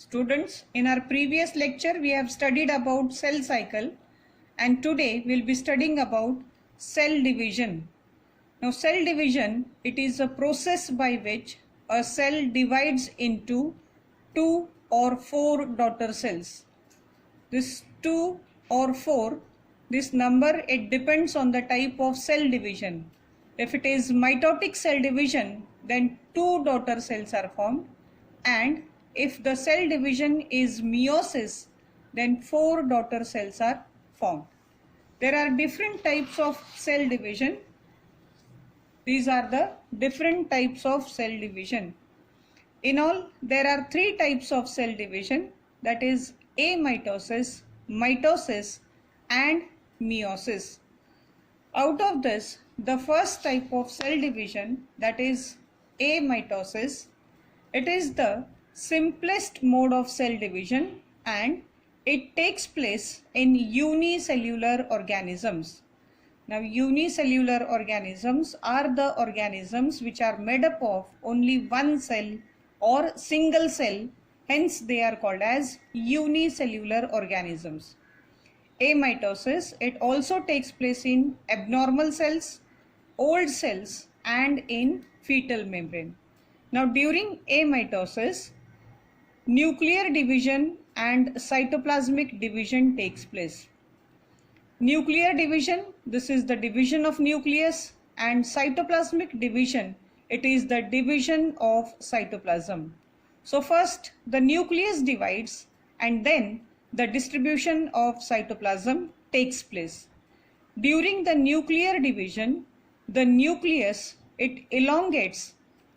Students, in our previous lecture we have studied about cell cycle, and today we'll be studying about cell division. Now cell division, it is a process by which a cell divides into 2 or 4 daughter cells. This 2 or 4, this number, it depends on the type of cell division. If it is mitotic cell division, then 2 daughter cells are formed, and if the cell division is meiosis, then 4 daughter cells are formed. There are different types of cell division. These are the different types of cell division. In all, there are 3 types of cell division, that is amitosis, mitosis and meiosis. Out of this, the first type of cell division, that is amitosis, it is the simplest mode of cell division and it takes place in unicellular organisms. Now unicellular organisms are the organisms which are made up of only one cell or single cell, hence they are called as unicellular organisms. Amitosis, it also takes place in abnormal cells, old cells and in fetal membrane. Now during amitosis, nuclear division and cytoplasmic division takes place. Nuclear division, this is the division of nucleus, and cytoplasmic division, it is the division of cytoplasm. So first the nucleus divides and then the distribution of cytoplasm takes place. During the nuclear division, the nucleus, it elongates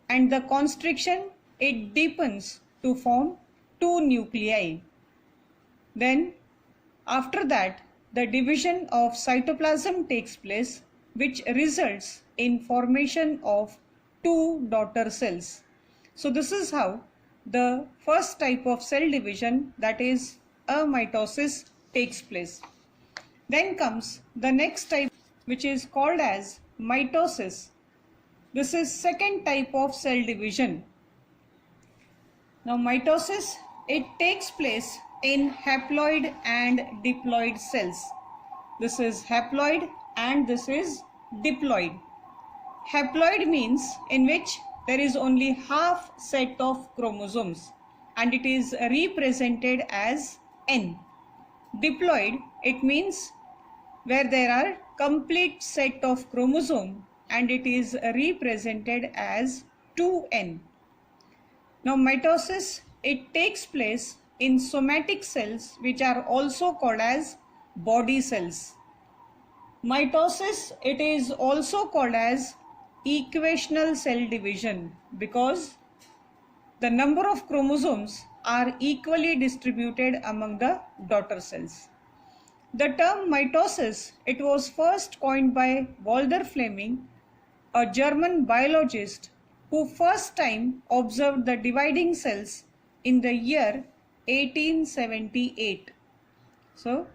and the constriction, it deepens to form 2 nuclei. Then after that, the division of cytoplasm takes place, which results in formation of 2 daughter cells. So this is how the first type of cell division, that is amitosis, takes place. Then comes the next type, which is called as mitosis. This is second type of cell division. Now mitosis, it takes place in haploid and diploid cells. This is haploid and this is diploid. Haploid means in which there is only half set of chromosomes and it is represented as N. Diploid, it means where there are complete set of chromosome and it is represented as 2N. Now mitosis, it takes place in somatic cells which are also called as body cells. Mitosis, it is also called as equational cell division because the number of chromosomes are equally distributed among the daughter cells. The term mitosis, it was first coined by Walter Fleming, a German biologist who first time observed the dividing cells in the year 1878. So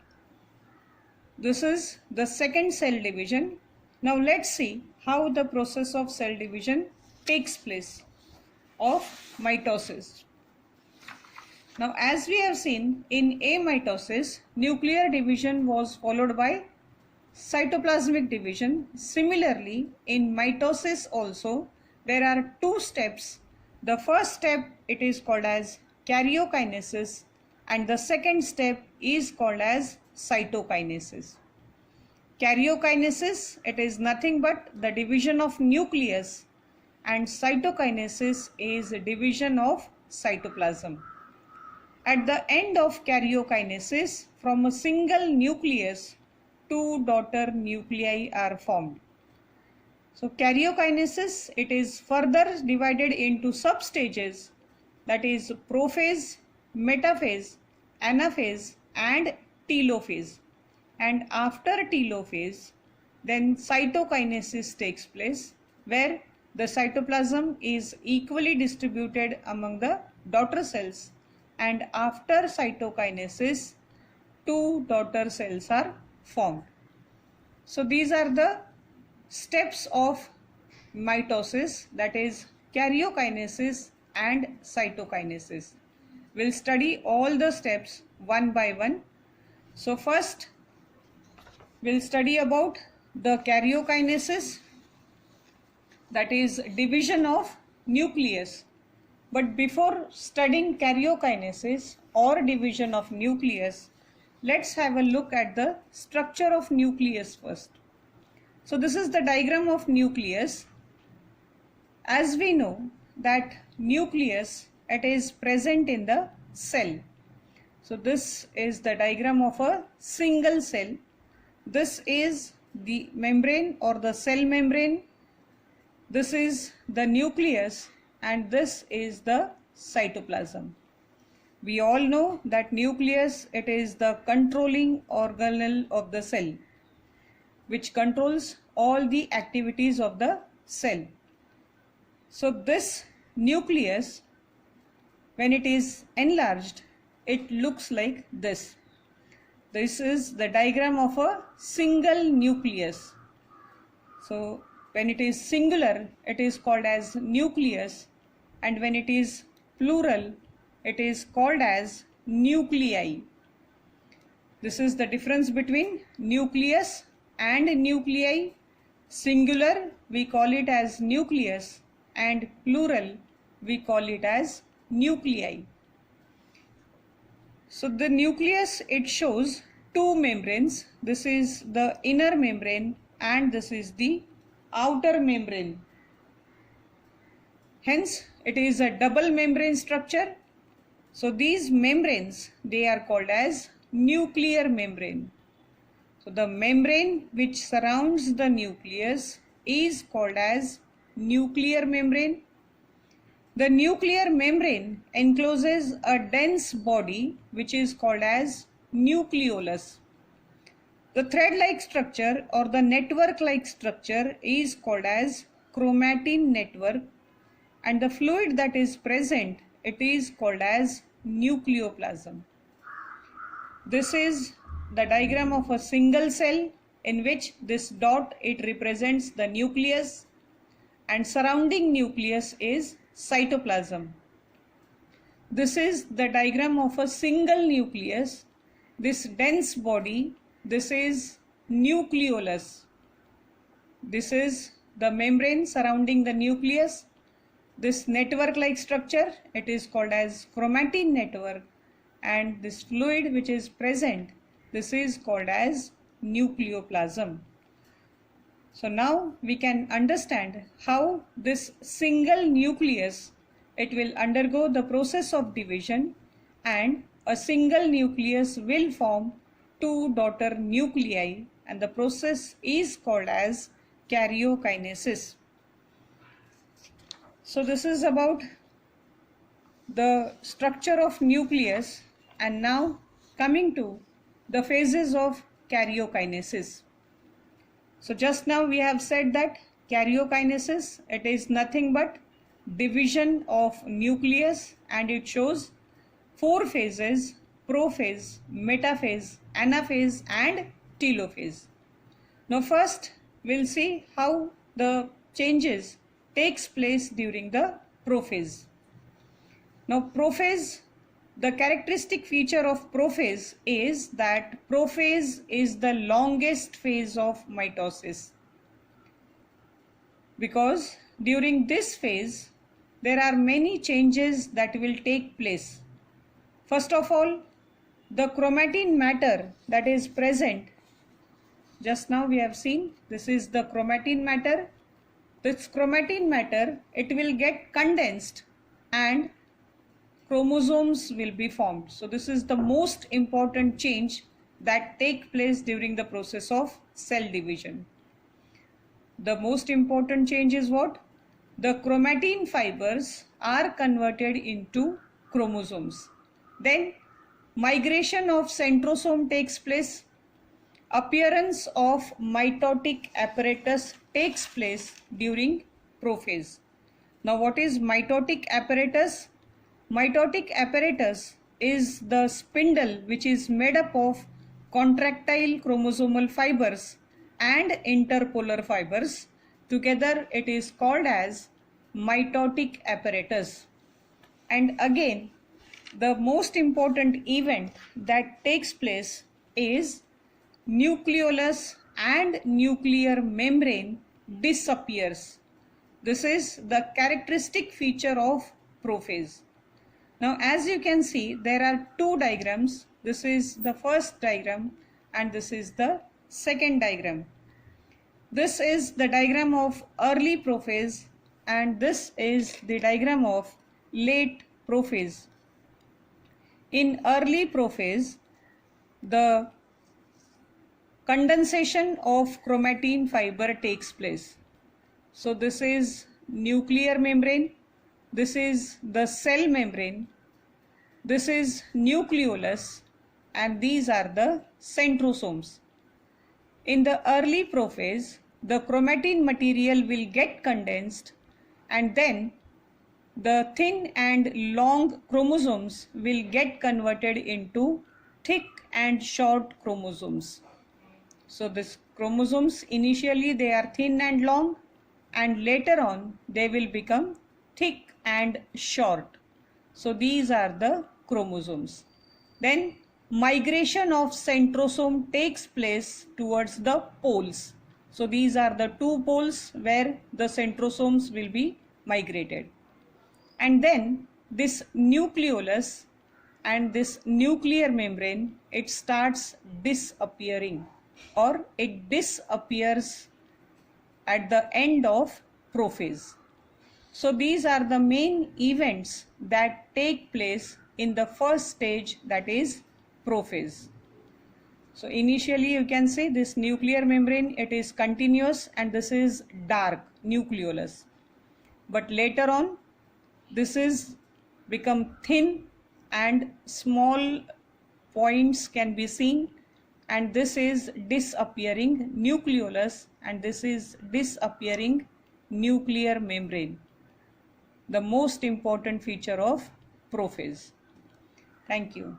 this is the second cell division. Now let's see how the process of cell division takes place of mitosis. Now as we have seen in amitosis, nuclear division was followed by cytoplasmic division. Similarly in mitosis also there are 2 steps. The first step, it is called as karyokinesis and the second step is called as cytokinesis. Karyokinesis, it is nothing but the division of nucleus and cytokinesis is a division of cytoplasm. At the end of karyokinesis, from a single nucleus, 2 daughter nuclei are formed. So karyokinesis, it is further divided into substages, that is prophase, metaphase, anaphase and telophase. And after telophase, then cytokinesis takes place where the cytoplasm is equally distributed among the daughter cells, and after cytokinesis 2 daughter cells are formed. So these are the steps of mitosis, that is karyokinesis and cytokinesis. we'll study all the steps one by one. So first we'll study about the karyokinesis, that is division of nucleus. But before studying karyokinesis or division of nucleus, let's have a look at the structure of nucleus first. So this is the diagram of nucleus. As we know that nucleus, it is present in the cell. So this is the diagram of a single cell. This is the membrane or the cell membrane. This is the nucleus and this is the cytoplasm. We all know that nucleus, it is the controlling organelle of the cell, which controls all the activities of the cell. So this nucleus, when it is enlarged, it looks like this. This is the diagram of a single nucleus. So when it is singular, it is called as nucleus, and when it is plural, it is called as nuclei. This is the difference between nucleus and nuclei. Singular, we call it as nucleus, and plural, we call it as nuclei. So the nucleus, it shows two membranes. This is the inner membrane and this is the outer membrane. Hence, it is a double membrane structure. So these membranes, they are called as nuclear membrane. So the membrane which surrounds the nucleus is called as nuclear membrane. The nuclear membrane encloses a dense body which is called as nucleolus. The thread-like structure or the network-like structure is called as chromatin network, and the fluid that is present, it is called as nucleoplasm. This is the diagram of a single cell in which this dot, it represents the nucleus, and surrounding nucleus is cytoplasm. This is the diagram of a single nucleus. This dense body, this is nucleolus. This is the membrane surrounding the nucleus. This network-like structure, it is called as chromatin network, and this fluid which is present, this is called as nucleoplasm. So now we can understand how this single nucleus, it will undergo the process of division, and a single nucleus will form two daughter nuclei, and the process is called as karyokinesis. So this is about the structure of nucleus, and now coming to the phases of karyokinesis. So just now we have said that karyokinesis, it is nothing but division of nucleus, and it shows four phases: prophase, metaphase, anaphase and telophase. Now first we'll see how the changes takes place during the prophase. Now prophase, the characteristic feature of prophase is that prophase is the longest phase of mitosis, because during this phase there are many changes that will take place. First of all, the chromatin matter that is present, just now we have seen, this is the chromatin matter. This chromatin matter, it will get condensed and chromosomes will be formed. So this is the most important change that take place during the process of cell division. The most important change is what? The chromatin fibers are converted into chromosomes. Then migration of centrosome takes place. Appearance of mitotic apparatus takes place during prophase. Now what is mitotic apparatus? Mitotic apparatus is the spindle which is made up of contractile chromosomal fibers and interpolar fibers. Together it is called as mitotic apparatus. And again, the most important event that takes place is nucleolus and nuclear membrane disappears. This is the characteristic feature of prophase. Now as you can see, there are two diagrams. This is the first diagram and this is the second diagram. This is the diagram of early prophase and this is the diagram of late prophase. In early prophase, the condensation of chromatin fiber takes place. So this is nuclear membrane, this is the cell membrane, this is nucleolus, and these are the centrosomes. In the early prophase, the chromatin material will get condensed and then the thin and long chromosomes will get converted into thick and short chromosomes. So this chromosomes initially they are thin and long and later on they will become thick and short. So these are the chromosomes. Then migration of centrosome takes place towards the poles. So these are the two poles where the centrosomes will be migrated. And then this nucleolus and this nuclear membrane, it starts disappearing or it disappears at the end of prophase. So these are the main events that take place in the first stage, that is prophase. So initially you can see this nuclear membrane, it is continuous and this is dark nucleolus. But later on this is become thin and small points can be seen, and this is disappearing nucleolus and this is disappearing nuclear membrane, the most important feature of prophase. Thank you.